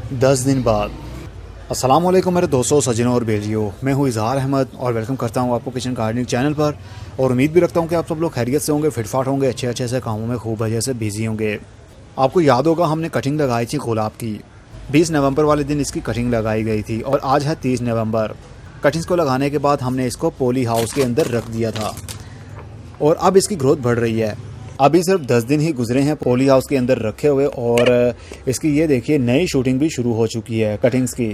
10 दिन बाद। अस्सलाम वालेकुम मेरे दोस्तों, सज्जनों और बेलियों, मैं हूँ इज़हार अहमद और वेलकम करता हूँ आपको किचन गार्डनिंग चैनल पर। और उम्मीद भी रखता हूँ कि आप सब लोग खैरियत से होंगे, फिटफाट होंगे, अच्छे से कामों में खूब वजह से बिजी होंगे। आपको याद होगा हमने कटिंग लगाई थी गुलाब की। 20 नवंबर वाले दिन इसकी कटिंग लगाई गई थी और आज है 30 नवंबर। कटिंग्स को लगाने के बाद हमने इसको पॉली हाउस के अंदर रख दिया था और अब इसकी ग्रोथ बढ़ रही है। अभी सिर्फ 10 दिन ही गुजरे हैं पॉली हाउस के अंदर रखे हुए और इसकी ये देखिए नई शूटिंग भी शुरू हो चुकी है। कटिंग्स की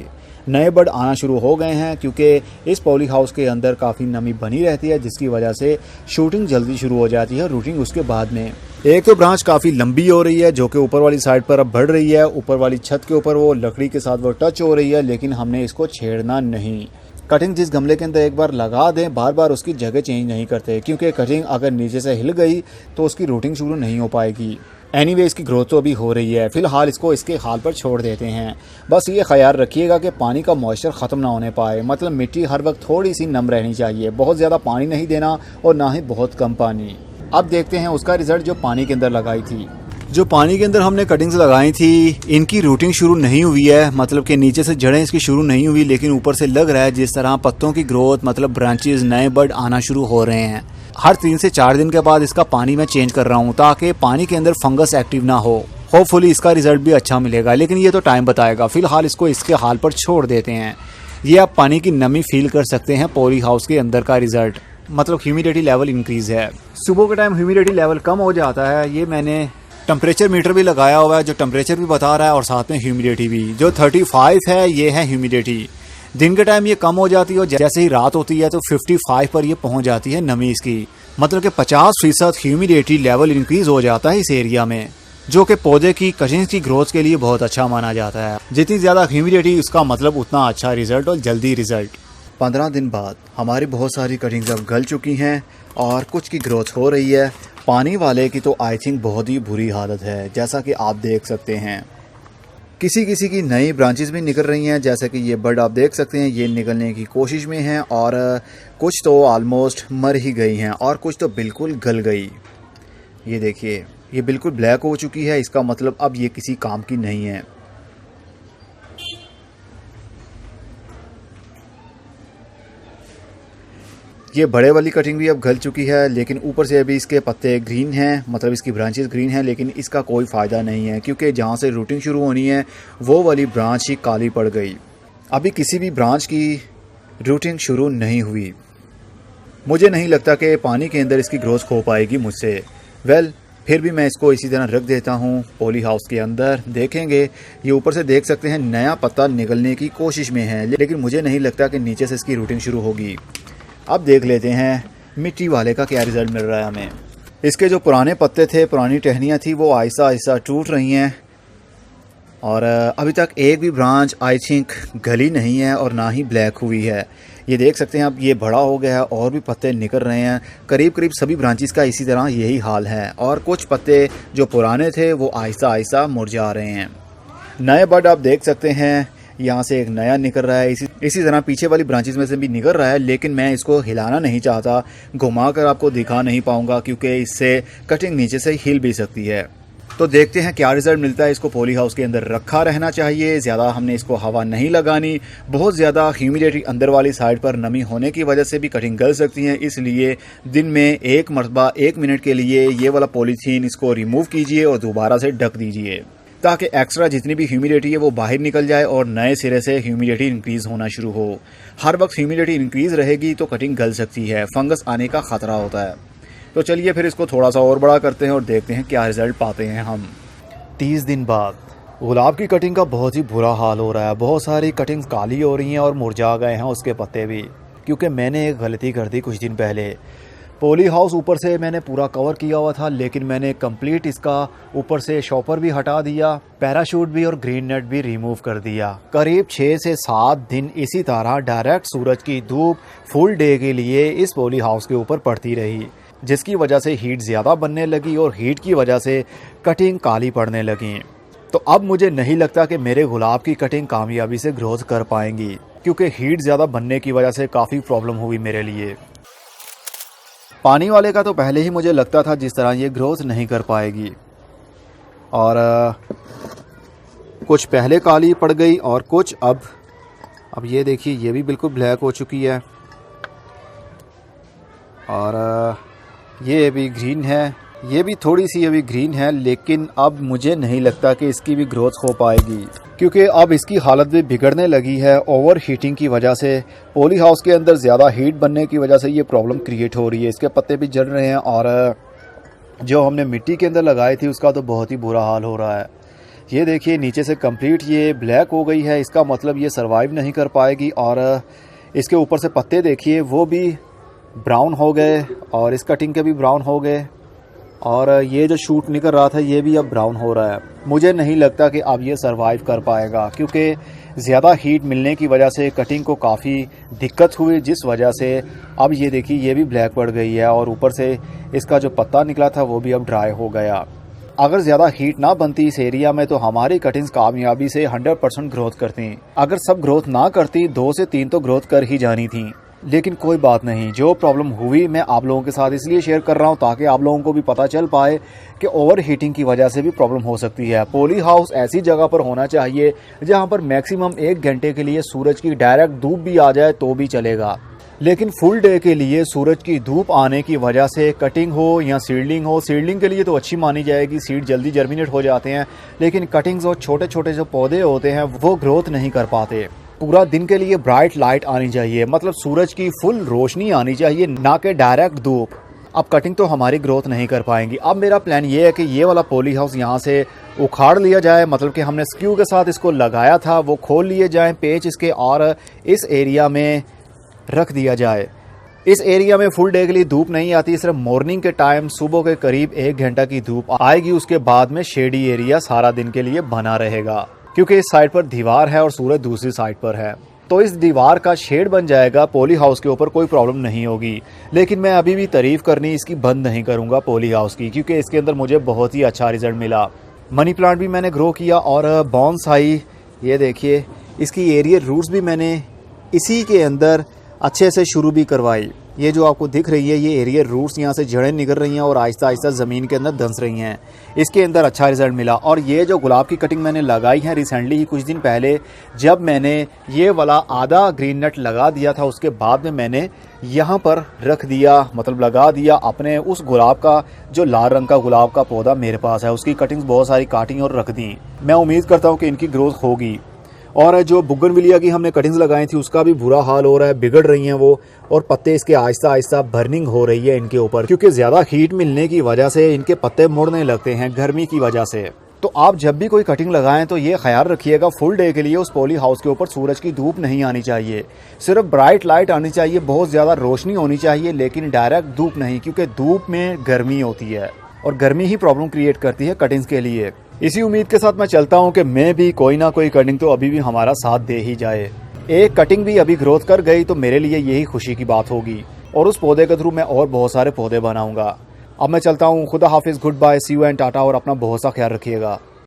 नए बड आना शुरू हो गए हैं क्योंकि इस पॉली हाउस के अंदर काफ़ी नमी बनी रहती है, जिसकी वजह से शूटिंग जल्दी शुरू हो जाती है, रूटिंग उसके बाद में। एक तो ब्रांच काफ़ी लंबी हो रही है जो कि ऊपर वाली साइड पर अब बढ़ रही है। ऊपर वाली छत के ऊपर वो लकड़ी के साथ वो टच हो रही है, लेकिन हमने इसको छेड़ना नहीं। कटिंग जिस गमले के अंदर एक बार लगा दें, बार बार उसकी जगह चेंज नहीं करते, क्योंकि कटिंग अगर नीचे से हिल गई तो उसकी रूटिंग शुरू नहीं हो पाएगी। एनीवे इसकी ग्रोथ तो अभी हो रही है, फिलहाल इसको इसके हाल पर छोड़ देते हैं। बस ये ख्याल रखिएगा कि पानी का मॉइस्चर ख़त्म ना होने पाए, मतलब मिट्टी हर वक्त थोड़ी सी नम रहनी चाहिए। बहुत ज़्यादा पानी नहीं देना और ना ही बहुत कम पानी। अब देखते हैं उसका रिज़ल्ट जो पानी के अंदर लगाई थी। जो पानी के अंदर हमने कटिंग्स लगाई थी, इनकी रूटिंग शुरू नहीं हुई है, मतलब कि नीचे से जड़ें इसकी शुरू नहीं हुई, लेकिन ऊपर से लग रहा है जिस तरह पत्तों की ग्रोथ, मतलब ब्रांचेस, नए बड आना शुरू हो रहे हैं। हर 3 से 4 दिन के बाद इसका पानी मैं चेंज कर रहा हूँ ताकि पानी के अंदर फंगस एक्टिव ना हो। होपफुली इसका रिजल्ट भी अच्छा मिलेगा, लेकिन ये तो टाइम बताएगा। फिलहाल इसको इसके हाल पर छोड़ देते हैं। ये आप पानी की नमी फील कर सकते हैं पॉली हाउस के अंदर का रिजल्ट, मतलब ह्यूमिडिटी लेवल इंक्रीज है। सुबह के टाइम ह्यूमिडिटी लेवल कम हो जाता है। ये मैंने टेम्परेचर मीटर भी लगाया हुआ है जो टेम्परेचर भी बता रहा है और साथ में ह्यूमिडिटी भी। जो 35 है ये है ह्यूमिडिटी। दिन के टाइम ये कम हो जाती है और जैसे ही रात होती है तो 55 पर ये पहुंच जाती है नमी इसकी, मतलब कि 50% ह्यूमिडिटी लेवल इंक्रीज हो जाता है इस एरिया में, जो कि पौधे की कटिंग्स की ग्रोथ के लिए बहुत अच्छा माना जाता है। जितनी ज़्यादा ह्यूमिडिटी उसका मतलब उतना अच्छा रिजल्ट और जल्दी रिजल्ट। 15 दिन बाद हमारी बहुत सारी कटिंग्स अब गल चुकी हैं और कुछ की ग्रोथ हो रही है। पानी वाले की तो आई थिंक बहुत ही बुरी हालत है, जैसा कि आप देख सकते हैं। किसी किसी की नई ब्रांचेस भी निकल रही हैं, जैसे कि ये बर्ड आप देख सकते हैं, ये निकलने की कोशिश में हैं और कुछ तो ऑलमोस्ट मर ही गई हैं और कुछ तो बिल्कुल गल गई। ये देखिए, ये बिल्कुल ब्लैक हो चुकी है, इसका मतलब अब ये किसी काम की नहीं है। ये बड़े वाली कटिंग भी अब गल चुकी है, लेकिन ऊपर से अभी इसके पत्ते ग्रीन हैं, मतलब इसकी ब्रांचेस ग्रीन हैं, लेकिन इसका कोई फ़ायदा नहीं है क्योंकि जहाँ से रूटिंग शुरू होनी है वो वाली ब्रांच ही काली पड़ गई। अभी किसी भी ब्रांच की रूटिंग शुरू नहीं हुई। मुझे नहीं लगता कि पानी के अंदर इसकी ग्रोथ हो पाएगी मुझसे। फिर भी मैं इसको इसी तरह रख देता हूँ पॉली हाउस के अंदर। देखेंगे, ये ऊपर से देख सकते हैं नया पत्ता निकलने की कोशिश में है, लेकिन मुझे नहीं लगता कि नीचे से इसकी रूटिंग शुरू होगी। अब देख लेते हैं मिट्टी वाले का क्या रिज़ल्ट मिल रहा है हमें। इसके जो पुराने पत्ते थे, पुरानी टहनियाँ थी, वो आहिस्ता आहिस्ता टूट रही हैं और अभी तक एक भी ब्रांच आई थिंक गली नहीं है और ना ही ब्लैक हुई है। ये देख सकते हैं अब ये बड़ा हो गया है और भी पत्ते निकल रहे हैं। करीब करीब सभी ब्रांचेस का इसी तरह यही हाल है और कुछ पत्ते जो पुराने थे वो आहिस्ता आहिस्ता मुरझा रहे हैं। नए बड आप देख सकते हैं, यहाँ से एक नया निकल रहा है, इसी तरह पीछे वाली ब्रांचेस में से भी निकल रहा है, लेकिन मैं इसको हिलाना नहीं चाहता, घुमा कर आपको दिखा नहीं पाऊंगा क्योंकि इससे कटिंग नीचे से हिल भी सकती है। तो देखते हैं क्या रिजल्ट मिलता है। इसको पॉली हाउस के अंदर रखा रहना चाहिए, ज़्यादा हमने इसको हवा नहीं लगानी। बहुत ज़्यादा ह्यूमिडिटी अंदर वाली साइड पर नमी होने की वजह से भी कटिंग गल सकती है, इसलिए दिन में एक मरतबा 1 मिनट के लिए ये वाला पॉलीथीन इसको रिमूव कीजिए और दोबारा से ढक दीजिए ताकि एक्स्ट्रा जितनी भी ह्यूमिडिटी है वो बाहर निकल जाए और नए सिरे से ह्यूमिडिटी इंक्रीज़ होना शुरू हो। हर वक्त ह्यूमिडिटी इंक्रीज़ रहेगी तो कटिंग गल सकती है, फंगस आने का ख़तरा होता है। तो चलिए फिर इसको थोड़ा सा और बड़ा करते हैं और देखते हैं क्या रिज़ल्ट पाते हैं हम। 30 दिन बाद गुलाब की कटिंग का बहुत ही बुरा हाल हो रहा है। बहुत सारी कटिंग्स काली हो रही हैं और मुरझा गए हैं उसके पत्ते भी, क्योंकि मैंने एक गलती कर दी कुछ दिन पहले। पॉली हाउस ऊपर से मैंने पूरा कवर किया हुआ था, लेकिन मैंने कंप्लीट इसका ऊपर से शॉपर भी हटा दिया, पैराशूट भी और ग्रीन नेट भी रिमूव कर दिया। करीब 6 से 7 दिन इसी तरह डायरेक्ट सूरज की धूप फुल डे के लिए इस पॉली हाउस के ऊपर पड़ती रही, जिसकी वजह से हीट ज़्यादा बनने लगी और हीट की वजह से कटिंग काली पड़ने लगी। तो अब मुझे नहीं लगता कि मेरे गुलाब की कटिंग कामयाबी से ग्रोथ कर पाएंगी, क्योंकि हीट ज़्यादा बनने की वजह से काफ़ी प्रॉब्लम हुई मेरे लिए। पानी वाले का तो पहले ही मुझे लगता था जिस तरह ये ग्रोथ नहीं कर पाएगी, और कुछ पहले काली पड़ गई और कुछ अब ये देखिए ये भी बिल्कुल ब्लैक हो चुकी है और ये अभी ग्रीन है, ये भी थोड़ी सी अभी ग्रीन है, लेकिन अब मुझे नहीं लगता कि इसकी भी ग्रोथ हो पाएगी क्योंकि अब इसकी हालत भी बिगड़ने लगी है ओवर हीटिंग की वजह से। पॉली हाउस के अंदर ज़्यादा हीट बनने की वजह से ये प्रॉब्लम क्रिएट हो रही है। इसके पत्ते भी जल रहे हैं और जो हमने मिट्टी के अंदर लगाई थी उसका तो बहुत ही बुरा हाल हो रहा है। ये देखिए नीचे से कंप्लीट ये ब्लैक हो गई है, इसका मतलब ये सरवाइव नहीं कर पाएगी। और इसके ऊपर से पत्ते देखिए वो भी ब्राउन हो गए और इस कटिंग के भी ब्राउन हो गए और ये जो शूट निकल रहा था ये भी अब ब्राउन हो रहा है। मुझे नहीं लगता कि अब ये सरवाइव कर पाएगा क्योंकि ज़्यादा हीट मिलने की वजह से कटिंग को काफ़ी दिक्कत हुई, जिस वजह से अब ये देखिए ये भी ब्लैक पड़ गई है और ऊपर से इसका जो पत्ता निकला था वो भी अब ड्राई हो गया। अगर ज़्यादा हीट ना बनती इस एरिया में तो हमारी कटिंग्स कामयाबी से 100% ग्रोथ करती। अगर सब ग्रोथ ना करती 2 से 3 तो ग्रोथ कर ही जानी थी। लेकिन कोई बात नहीं, जो प्रॉब्लम हुई मैं आप लोगों के साथ इसलिए शेयर कर रहा हूं ताकि आप लोगों को भी पता चल पाए कि ओवर हीटिंग की वजह से भी प्रॉब्लम हो सकती है। पॉली हाउस ऐसी जगह पर होना चाहिए जहां पर मैक्सिमम 1 घंटे के लिए सूरज की डायरेक्ट धूप भी आ जाए तो भी चलेगा, लेकिन फुल डे के लिए सूरज की धूप आने की वजह से कटिंग हो या सीडलिंग हो, सीडलिंग के लिए तो अच्छी मानी जाएगी, सीड जल्दी जर्मिनेट हो जाते हैं, लेकिन कटिंग्स और छोटे छोटे जो पौधे होते हैं वो ग्रोथ नहीं कर पाते। पूरा दिन के लिए ब्राइट लाइट आनी चाहिए, मतलब सूरज की फुल रोशनी आनी चाहिए, ना कि डायरेक्ट धूप। अब कटिंग तो हमारी ग्रोथ नहीं कर पाएंगी। अब मेरा प्लान ये है कि ये वाला पॉली हाउस यहाँ से उखाड़ लिया जाए, मतलब कि हमने स्क्रू के साथ इसको लगाया था वो खोल लिए जाए पेच इसके और इस एरिया में रख दिया जाए। इस एरिया में फुल डे के लिए धूप नहीं आती, सिर्फ मॉर्निंग के टाइम सुबह के करीब 1 घंटा की धूप आएगी, उसके बाद में शेडी एरिया सारा दिन के लिए बना रहेगा क्योंकि इस साइड पर दीवार है और सूरज दूसरी साइड पर है, तो इस दीवार का शेड बन जाएगा, पॉली हाउस के ऊपर कोई प्रॉब्लम नहीं होगी। लेकिन मैं अभी भी तारीफ करनी इसकी बंद नहीं करूंगा पॉली हाउस की, क्योंकि इसके अंदर मुझे बहुत ही अच्छा रिजल्ट मिला। मनी प्लांट भी मैंने ग्रो किया और बॉन्साई ये देखिए इसकी एरियल रूट्स भी मैंने इसी के अंदर अच्छे से शुरू भी करवाई। ये जो आपको दिख रही है ये एरियल रूट्स यहाँ से जड़ें निकल रही हैं और आहिस्ता आहिस्ता ज़मीन के अंदर धंस रही हैं, इसके अंदर अच्छा रिजल्ट मिला। और ये जो गुलाब की कटिंग मैंने लगाई है रिसेंटली ही कुछ दिन पहले, जब मैंने ये वाला आधा ग्रीन नट लगा दिया था उसके बाद में मैंने यहाँ पर रख दिया, मतलब लगा दिया अपने उस गुलाब का जो लाल रंग का गुलाब का पौधा मेरे पास है, उसकी कटिंग्स बहुत सारी काटी और रख दी। मैं उम्मीद करता हूँ कि इनकी ग्रोथ होगी। और जो बुगनविलिया की हमने कटिंग्स लगाई थी उसका भी बुरा हाल हो रहा है, बिगड़ रही हैं वो, और पत्ते इसके आहिस्ता आहिस्ता बर्निंग हो रही है इनके ऊपर, क्योंकि ज़्यादा हीट मिलने की वजह से इनके पत्ते मुड़ने लगते हैं गर्मी की वजह से। तो आप जब भी कोई कटिंग लगाएं तो ये ख्याल रखिएगा फुल डे के लिए उस पॉली हाउस के ऊपर सूरज की धूप नहीं आनी चाहिए, सिर्फ ब्राइट लाइट आनी चाहिए, बहुत ज़्यादा रोशनी होनी चाहिए, लेकिन डायरेक्ट धूप नहीं, क्योंकि धूप में गर्मी होती है और गर्मी ही प्रॉब्लम क्रिएट करती है कटिंग्स के लिए। इसी उम्मीद के साथ मैं चलता हूं कि मैं भी कोई ना कोई कटिंग तो अभी भी हमारा साथ दे ही जाए। एक कटिंग भी अभी ग्रोथ कर गई तो मेरे लिए यही खुशी की बात होगी, और उस पौधे के थ्रू मैं और बहुत सारे पौधे बनाऊंगा। अब मैं चलता हूं, खुदा हाफिज, good bye, see you and tata, और अपना बहुत सा ख्याल रखिएगा।